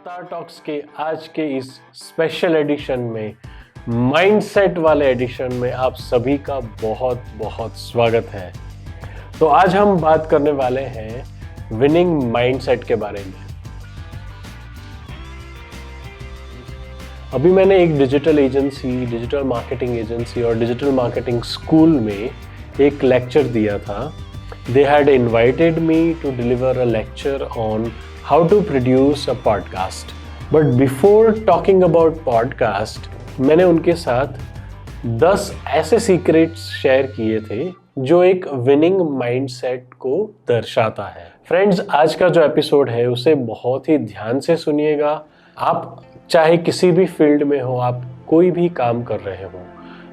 अवतार टॉक्स के आज के इस स्पेशल एडिशन में, माइंडसेट वाले एडिशन में आप सभी का बहुत बहुत स्वागत है। तो आज हम बात करने वाले हैं विनिंग माइंडसेट के बारे में। अभी मैंने एक डिजिटल मार्केटिंग एजेंसी और डिजिटल मार्केटिंग स्कूल में एक लेक्चर दिया था। They had invited me to deliver a lecture on how to produce a podcast. But before talking about podcast, मैंने उनके साथ 10 ऐसे सीक्रेट्स शेयर किए थे जो एक विनिंग माइंडसेट को दर्शाता है। फ्रेंड्स, आज का जो एपिसोड है उसे बहुत ही ध्यान से सुनिएगा। आप चाहे किसी भी फील्ड में हो, आप कोई भी काम कर रहे हो,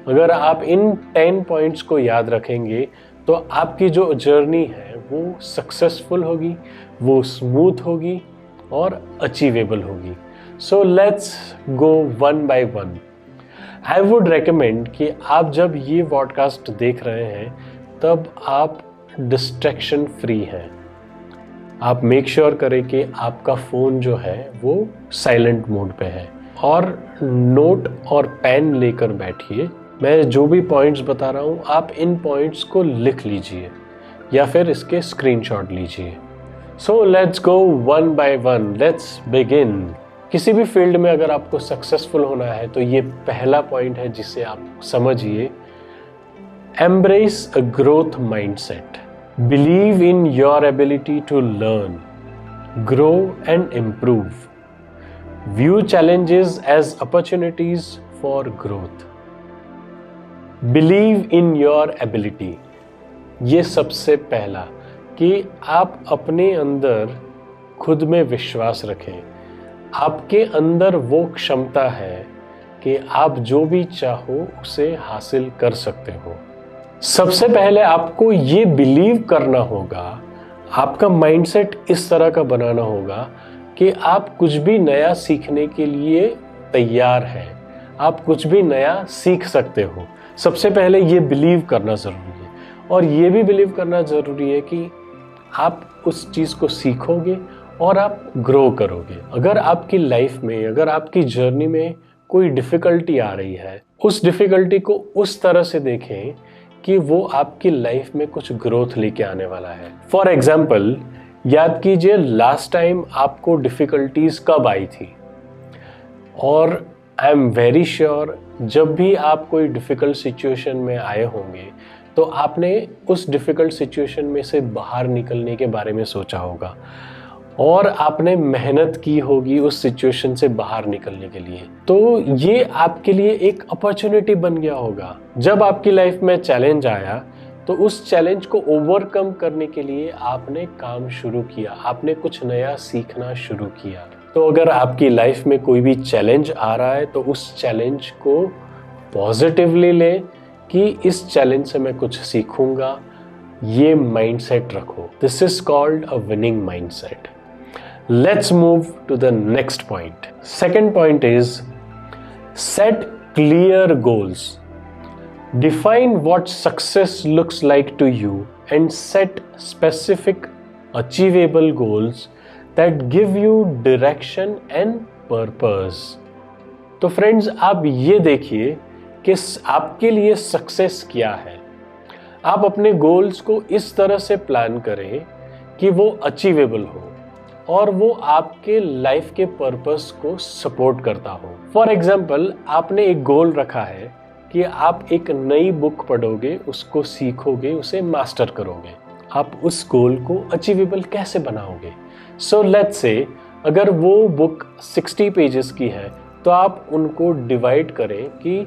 अगर आप इन 10 पॉइंट्स को याद रखेंगे तो आपकी जो जर्नी है वो सक्सेसफुल होगी, वो स्मूथ होगी और अचीवेबल होगी। So let's go one by one. I would recommend कि आप जब ये पॉडकास्ट देख रहे हैं तब आप डिस्ट्रैक्शन फ्री हैं। आप मेक श्योर करें कि आपका फ़ोन जो है वो साइलेंट मोड पे है और नोट और पेन लेकर बैठिए। मैं जो भी पॉइंट्स बता रहा हूँ आप इन पॉइंट्स को लिख लीजिए या फिर इसके स्क्रीनशॉट लीजिए। So let's go one by one, let's begin. किसी भी फील्ड में अगर आपको सक्सेसफुल होना है तो ये पहला पॉइंट है जिसे आप समझिए। Embrace a growth mindset. Believe in your ability to learn, grow and improve. View challenges as opportunities for growth. Believe in your ability. ये सबसे पहला कि आप अपने अंदर खुद में विश्वास रखें। आपके अंदर वो क्षमता है कि आप जो भी चाहो उसे हासिल कर सकते हो। सबसे पहले आपको ये बिलीव करना होगा, आपका माइंडसेट इस तरह का बनाना होगा कि आप कुछ भी नया सीखने के लिए तैयार हैं, आप कुछ भी नया सीख सकते हो। सबसे पहले ये बिलीव करना ज़रूरी है और ये भी बिलीव करना ज़रूरी है कि आप उस चीज़ को सीखोगे और आप ग्रो करोगे। अगर आपकी लाइफ में, अगर आपकी जर्नी में कोई डिफ़िकल्टी आ रही है, उस डिफ़िकल्टी को उस तरह से देखें कि वो आपकी लाइफ में कुछ ग्रोथ लेके आने वाला है। फॉर एग्जाम्पल, याद कीजिए लास्ट टाइम आपको डिफ़िकल्टीज़ कब आई थी, और आई एम वेरी श्योर जब भी आप कोई डिफ़िकल्ट सिचुएशन में आए होंगे तो आपने उस डिफ़िकल्ट सिचुएशन में से बाहर निकलने के बारे में सोचा होगा और आपने मेहनत की होगी उस सिचुएशन से बाहर निकलने के लिए। तो ये आपके लिए एक अपॉर्चुनिटी बन गया होगा। जब आपकी लाइफ में चैलेंज आया तो उस चैलेंज को ओवरकम करने के लिए आपने काम शुरू किया, आपने कुछ नया सीखना शुरू किया। तो अगर आपकी लाइफ में कोई भी चैलेंज आ रहा है तो उस चैलेंज को पॉजिटिवली लें कि इस चैलेंज से मैं कुछ सीखूंगा। ये माइंडसेट रखो। This is called a winning mindset. Let's move to the next point. Second point is set clear goals. Define what success looks like to you and set specific achievable goals that give you direction and purpose. तो friends, आप ये देखिए कि आपके लिए success क्या है। आप अपने गोल्स को इस तरह से प्लान करें कि वो अचीवेबल हो और वो आपके लाइफ के पर्पस को सपोर्ट करता हो। फॉर एग्जाम्पल, आपने एक गोल रखा है कि आप एक नई बुक पढ़ोगे, उसको सीखोगे, उसे मास्टर करोगे। आप उस गोल को अचीवेबल कैसे बनाओगे? सो लेट्स से अगर वो बुक 60 पेजेस की है तो आप उनको डिवाइड करें कि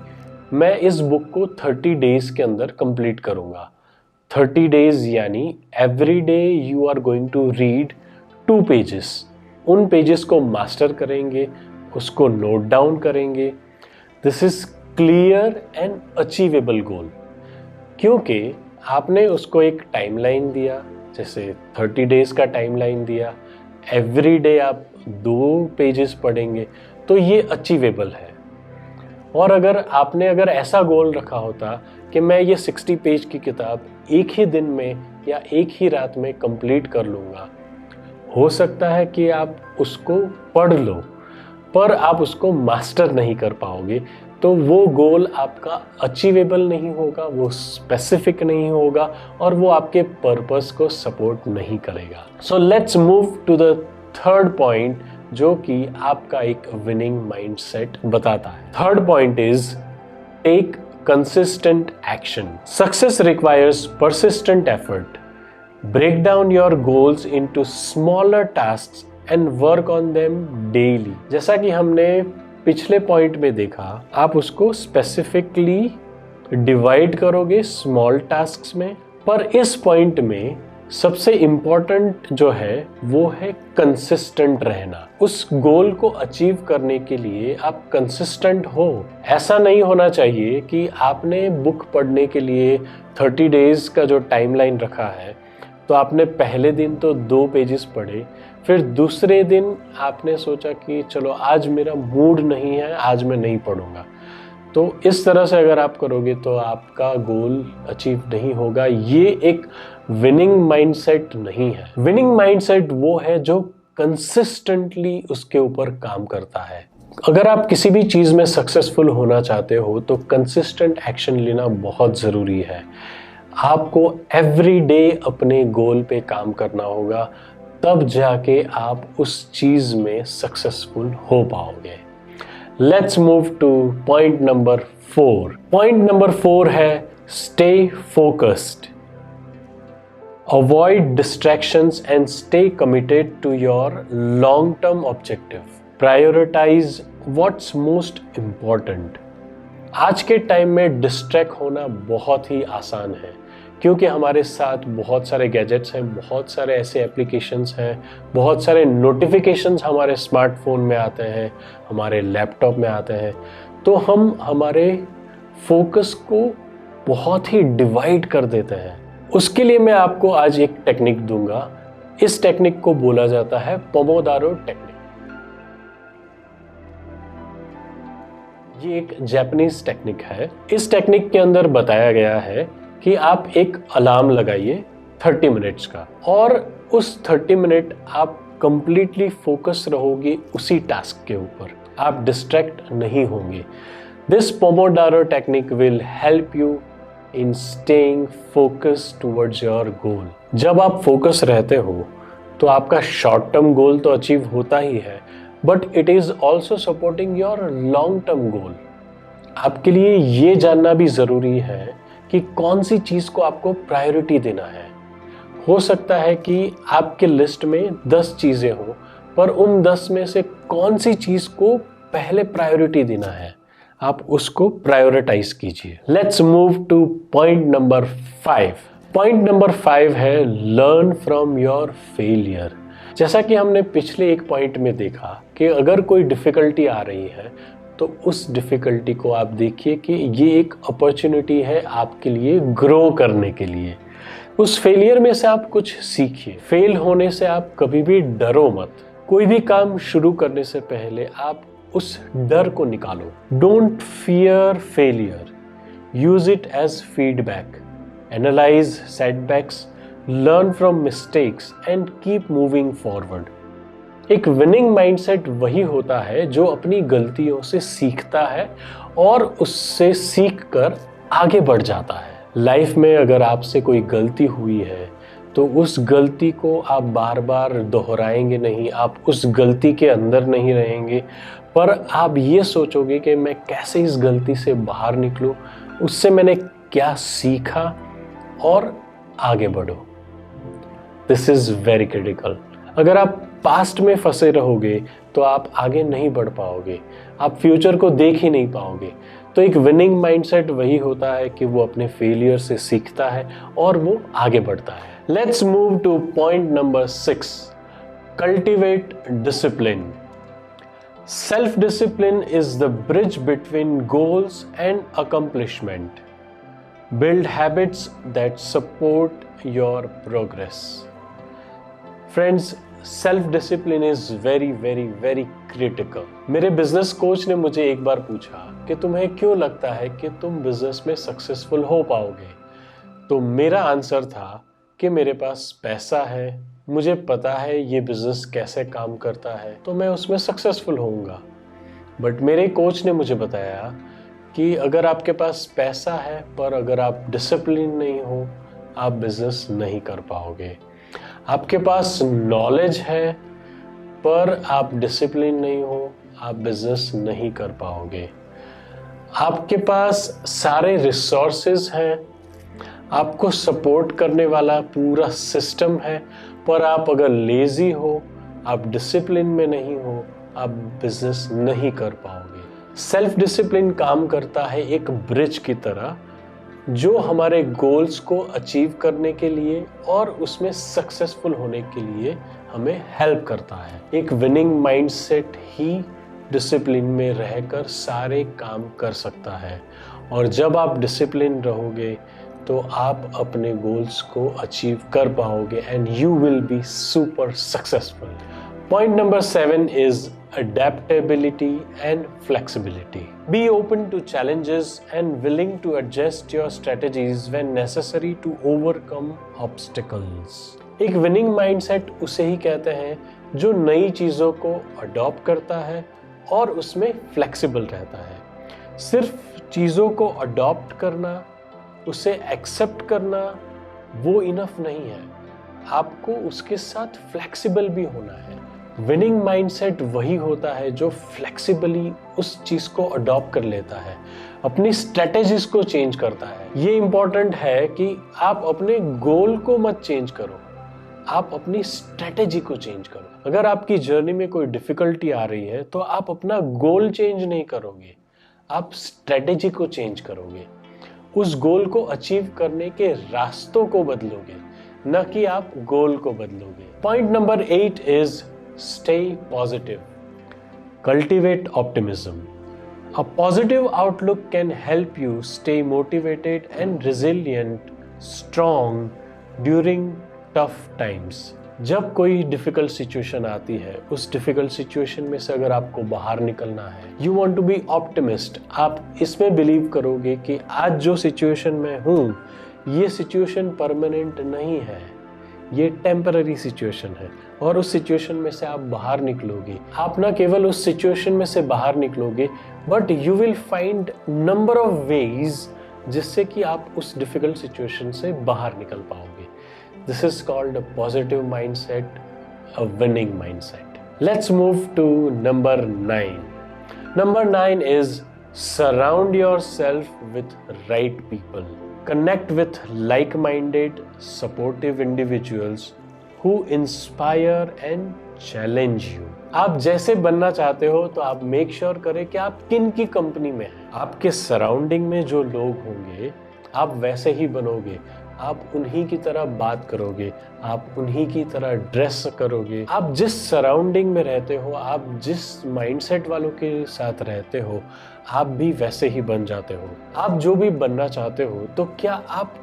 मैं इस बुक को 30 डेज के अंदर कंप्लीट करूँगा। 30 डेज यानी every day you are going to read 2 pages. उन पेजेस को मास्टर करेंगे, उसको नोट डाउन करेंगे। This is clear and achievable goal, क्योंकि आपने उसको एक टाइमलाइन दिया, जैसे 30 डेज का टाइमलाइन दिया, एवरी डे आप 2 पेजेस पढ़ेंगे, तो ये अचीवेबल है। और अगर ऐसा गोल रखा होता कि मैं ये 60 पेज की किताब एक ही दिन में या एक ही रात में कंप्लीट कर लूँगा, हो सकता है कि आप उसको पढ़ लो पर आप उसको मास्टर नहीं कर पाओगे, तो वो गोल आपका अचीवेबल नहीं होगा, वो स्पेसिफिक नहीं होगा और वो आपके पर्पस को सपोर्ट नहीं करेगा। So let's move to the third point, जो कि आपका एक विनिंग माइंडसेट बताता है। Third point is take consistent action. Success requires persistent effort. Break down your goals into smaller tasks and work on them daily. जैसा कि हमने पिछले पॉइंट में देखा, आप उसको स्पेसिफिकली डिवाइड करोगे स्मॉल टास्क्स में, पर इस पॉइंट में सबसे इंपॉर्टेंट जो है वो है कंसिस्टेंट रहना। उस गोल को अचीव करने के लिए आप कंसिस्टेंट हो। ऐसा नहीं होना चाहिए कि आपने बुक पढ़ने के लिए 30 डेज का जो टाइमलाइन रखा है, तो आपने पहले दिन तो 2 पेजेस पढ़े, फिर दूसरे दिन आपने सोचा कि चलो आज मेरा मूड नहीं है, आज मैं नहीं पढ़ूंगा। तो इस तरह से अगर आप करोगे तो आपका गोल अचीव नहीं होगा। ये एक विनिंग माइंडसेट नहीं है। विनिंग माइंडसेट वो है जो कंसिस्टेंटली उसके ऊपर काम करता है। अगर आप किसी भी चीज में सक्सेसफुल होना चाहते हो तो कंसिस्टेंट एक्शन लेना बहुत जरूरी है। आपको एवरी डे अपने गोल पे काम करना होगा, तब जाके आप उस चीज में सक्सेसफुल हो पाओगे। Let's move to point number 4। Point number 4 है stay focused. Avoid distractions and stay committed to your long term objective. Prioritise what's most important. आज के टाइम में डिस्ट्रैक्ट होना बहुत ही आसान है, क्योंकि हमारे साथ बहुत सारे गैजेट्स हैं, बहुत सारे ऐसे एप्लीकेशंस हैं, बहुत सारे नोटिफिकेशंस हमारे स्मार्टफोन में आते हैं, हमारे लैपटॉप में आते हैं। तो हम हमारे फोकस को बहुत ही डिवाइड कर देते हैं। उसके लिए मैं आपको आज एक टेक्निक दूंगा। इस टेक्निक को बोला जाता है पोमोडारो टेक्निक। ये एक जापानीज टेक्निक है। इस टेक्निक के अंदर बताया गया है कि आप एक अलार्म लगाइए 30 मिनट्स का, और उस 30 मिनट आप कंप्लीटली फोकस रहोगे उसी टास्क के ऊपर, आप डिस्ट्रैक्ट नहीं होंगे। This Pomodoro technique will help you in staying focus towards your goal. जब आप फोकस रहते हो तो आपका शॉर्ट टर्म गोल तो अचीव होता ही है, but it is also supporting your long term goal. आपके लिए ये जानना भी जरूरी है कि कौन सी चीज को आपको प्रायोरिटी देना है। हो सकता है कि आपके लिस्ट में 10 चीजें हो, पर उन 10 में से कौन सी चीज को पहले प्रायोरिटी देना है, आप उसको प्रायोरिटाइज कीजिए। Let's move to point number 5। Point number 5 है लर्न फ्रॉम योर फेलियर। जैसा कि हमने पिछले एक पॉइंट में देखा कि अगर कोई डिफिकल्टी आ रही है तो उस डिफिकल्टी को आप देखिए कि ये एक अपॉर्चुनिटी है आपके लिए ग्रो करने के लिए। उस फेलियर में से आप कुछ सीखिए। फेल होने से आप कभी भी डरो मत। कोई भी काम शुरू करने से पहले आप उस डर को निकालो। Don't fear failure, use it as feedback. Analyse setbacks, learn from mistakes and keep moving forward. एक विनिंग माइंडसेट वही होता है जो अपनी गलतियों से सीखता है और उससे सीखकर आगे बढ़ जाता है। लाइफ में अगर आपसे कोई गलती हुई है तो उस गलती को आप बार बार दोहराएंगे नहीं, आप उस गलती के अंदर नहीं रहेंगे, पर आप ये सोचोगे कि मैं कैसे इस गलती से बाहर निकलूं, उससे मैंने क्या सीखा, और आगे बढ़ो। This is very critical. अगर आप पास्ट में फंसे रहोगे तो आप आगे नहीं बढ़ पाओगे, आप फ्यूचर को देख ही नहीं पाओगे। तो एक विनिंग माइंडसेट वही होता है कि वो अपने फेलियर से सीखता है और वो आगे बढ़ता है। Let's move to point number 6। Cultivate discipline. Self discipline is the bridge between goals and accomplishment. Build habits that support your progress. Friends, self discipline is very very very critical. मेरे business coach ने मुझे एक बार पूछा कि तुम्हें क्यों लगता है कि तुम बिजनेस में सक्सेसफुल हो पाओगे, तो मेरा आंसर था कि मेरे पास पैसा है, मुझे पता है ये बिजनेस कैसे काम करता है, तो मैं उसमें सक्सेसफुल होऊंगा। बट मेरे कोच ने मुझे बताया कि अगर आपके पास पैसा है पर अगर आप डिसिप्लिन नहीं हो, आप बिजनेस नहीं कर पाओगे। आपके पास नॉलेज है पर आप डिसिप्लिन नहीं हो, आप बिजनेस नहीं कर पाओगे। आपके पास सारे रिसोर्सेज हैं, आपको सपोर्ट करने वाला पूरा सिस्टम है, पर आप अगर लेजी हो, आप डिसिप्लिन में नहीं हो, आप बिजनेस नहीं कर पाओगे। सेल्फ डिसिप्लिन काम करता है एक ब्रिज की तरह, जो हमारे गोल्स को अचीव करने के लिए और उसमें सक्सेसफुल होने के लिए हमें हेल्प करता है। एक विनिंग माइंडसेट ही डिसिप्लिन में रहकर सारे काम कर सकता है, और जब आप डिसिप्लिन रहोगे तो आप अपने गोल्स को अचीव कर पाओगे and you will be super successful. Point number 7 is adaptability and flexibility. Be open to challenges and willing to adjust your strategies when necessary to overcome obstacles. एक winning mindset उसे ही कहते हैं जो नई चीज़ों को अडॉप्ट करता है और उसमें फ्लेक्सिबल रहता है। सिर्फ चीज़ों को अडॉप्ट करना, उसे एक्सेप्ट करना वो इनफ नहीं है, आपको उसके साथ फ्लेक्सिबल भी होना है। विनिंग माइंडसेट वही होता है जो फ्लेक्सिबली उस चीज को अडॉप्ट कर लेता है, अपनी स्ट्रेटेजीज को चेंज करता है। ये इंपॉर्टेंट है कि आप अपने गोल को मत चेंज करो, आप अपनी स्ट्रेटेजी को चेंज करो। अगर आपकी जर्नी में कोई डिफिकल्टी आ रही है तो आप अपना गोल चेंज नहीं करोगे, आप स्ट्रेटेजी को चेंज करोगे, उस गोल को अचीव करने के रास्तों को बदलोगे, न कि आप गोल को बदलोगे। Point number 8 is stay positive. Cultivate optimism. A positive outlook can help you stay motivated and resilient, strong during tough times. जब कोई डिफिकल्ट सिचुएशन आती है, उस डिफिकल्ट सिचुएशन में से अगर आपको बाहर निकलना है, you want to be optimist. आप इसमें बिलीव करोगे कि आज जो सिचुएशन में हूँ, ये सिचुएशन परमानेंट नहीं है, ये टेम्पररी सिचुएशन है, और उस सिचुएशन में से आप बाहर निकलोगे। आप ना केवल उस सिचुएशन में से बाहर निकलोगे, but you will find number of ways जिससे कि आप उस डिफिकल्ट सिचुएशन से बाहर निकल पाओगे। This is called a positive mindset, a winning mindset. Let's move to number 9. Number 9 is surround yourself with right people. Connect with like-minded, supportive individuals who inspire and challenge you. आप जैसे बनना चाहते हो तो आप मेक श्योर करें कि आप किन की कंपनी में हैं। आपके सराउंडिंग में जो लोग होंगे आप वैसे ही बनोगे, आप उन्हीं की तरह बात करोगे, आप उन्हीं की तरह ड्रेस करोगे। आप जिस सराउंडिंग में रहते हो, आप जिस माइंडसेट वालों के साथ रहते हो, आप भी वैसे ही बन जाते हो। आप जो भी बनना चाहते हो, तो क्या आप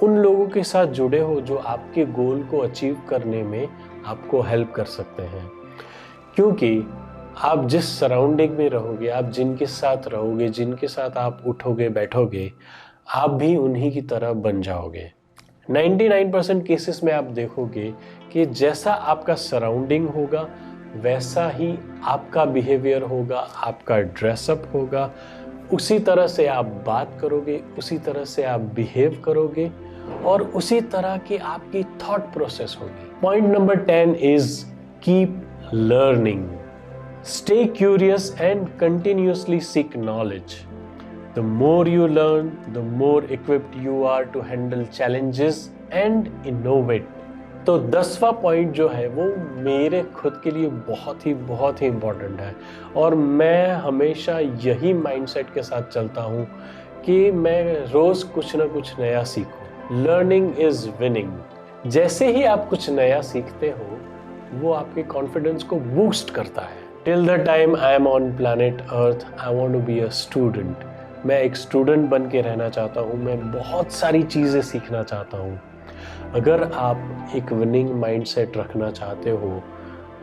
उन लोगों के साथ जुड़े हो जो आपके गोल को अचीव करने में आपको हेल्प कर सकते हैं? क्योंकि आप जिस सराउंडिंग में रहोगे, आप जिनके साथ रहोगे, जिनके साथ आप उठोगे बैठोगे, आप भी उन्हीं की तरह बन जाओगे। 99% केसेस में आप देखोगे कि जैसा आपका सराउंडिंग होगा वैसा ही आपका बिहेवियर होगा, आपका ड्रेसअप होगा, उसी तरह से आप बात करोगे, उसी तरह से आप बिहेव करोगे, और उसी तरह की आपकी थॉट प्रोसेस होगी। Point number 10 is keep learning. Stay curious and continuously seek knowledge. The more you learn, the more equipped you are to handle challenges and innovate. तो 10वां पॉइंट जो है वो मेरे खुद के लिए बहुत ही इम्पोर्टेंट है, और मैं हमेशा यही माइंडसेट के साथ चलता हूँ कि मैं रोज़ कुछ ना कुछ नया सीखूं। Learning is winning. जैसे ही आप कुछ नया सीखते हो वो आपके कॉन्फिडेंस को बूस्ट करता है. Till the time I am on planet earth I want to be a student. मैं एक स्टूडेंट बन के रहना चाहता हूँ, मैं बहुत सारी चीज़ें सीखना चाहता हूँ. अगर आप एक विनिंग माइंडसेट रखना चाहते हो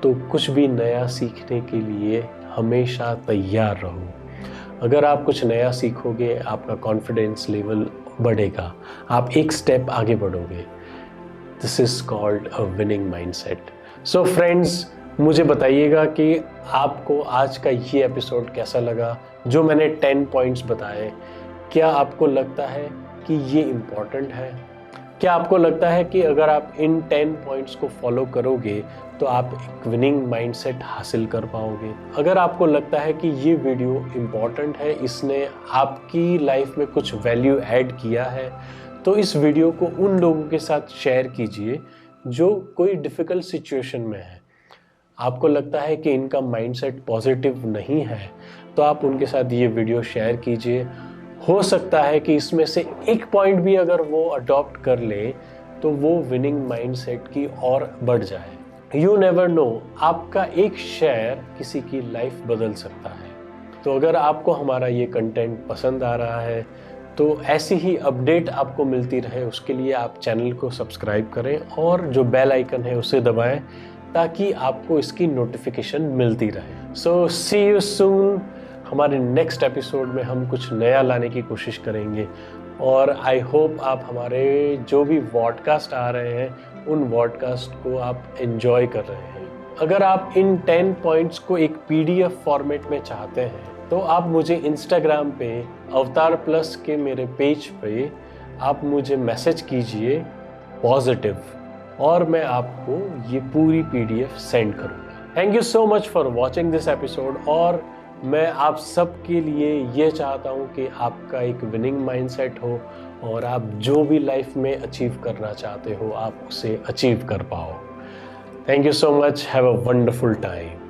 तो कुछ भी नया सीखने के लिए हमेशा तैयार रहो. अगर आप कुछ नया सीखोगे आपका कॉन्फिडेंस लेवल बढ़ेगा, आप एक स्टेप आगे बढ़ोगे. This is called a winning mindset. So friends, मुझे बताइएगा कि आपको आज का ये एपिसोड कैसा लगा। जो मैंने 10 पॉइंट्स बताए, क्या आपको लगता है कि ये इम्पॉर्टेंट है? क्या आपको लगता है कि अगर आप इन 10 पॉइंट्स को फॉलो करोगे तो आप एक विनिंग माइंडसेट हासिल कर पाओगे? अगर आपको लगता है कि ये वीडियो इम्पॉर्टेंट है, इसने आपकी लाइफ में कुछ वैल्यू ऐड किया है, तो इस वीडियो को उन लोगों के साथ शेयर कीजिए जो कोई डिफ़िकल्ट सिचुएशन में है। आपको लगता है कि इनका माइंडसेट पॉजिटिव नहीं है, तो आप उनके साथ ये वीडियो शेयर कीजिए। हो सकता है कि इसमें से एक पॉइंट भी अगर वो अडॉप्ट कर ले तो वो विनिंग माइंडसेट की और बढ़ जाए। यू नेवर नो, आपका एक शेयर किसी की लाइफ बदल सकता है। तो अगर आपको हमारा ये कंटेंट पसंद आ रहा है तो ऐसी ही अपडेट आपको मिलती रहे, उसके लिए आप चैनल को सब्सक्राइब करें और जो बेल आइकन है उसे दबाएं ताकि आपको इसकी नोटिफिकेशन मिलती रहे। सो सी यू सून। हमारे नेक्स्ट एपिसोड में हम कुछ नया लाने की कोशिश करेंगे और आई होप आप हमारे जो भी पॉडकास्ट आ रहे हैं उन पॉडकास्ट को आप एंजॉय कर रहे हैं। अगर आप इन 10 पॉइंट्स को एक PDF फॉर्मेट में चाहते हैं तो आप मुझे इंस्टाग्राम पे अवतार प्लस के मेरे पेज पे आप मुझे मैसेज कीजिए पॉजिटिव, और मैं आपको ये पूरी PDF सेंड करूँगा। Thank you so much for watching this episode. और मैं आप सब के लिए ये चाहता हूँ कि आपका एक विनिंग माइंडसेट हो और आप जो भी लाइफ में अचीव करना चाहते हो आप उसे अचीव कर पाओ। Thank you so much. Have a wonderful time.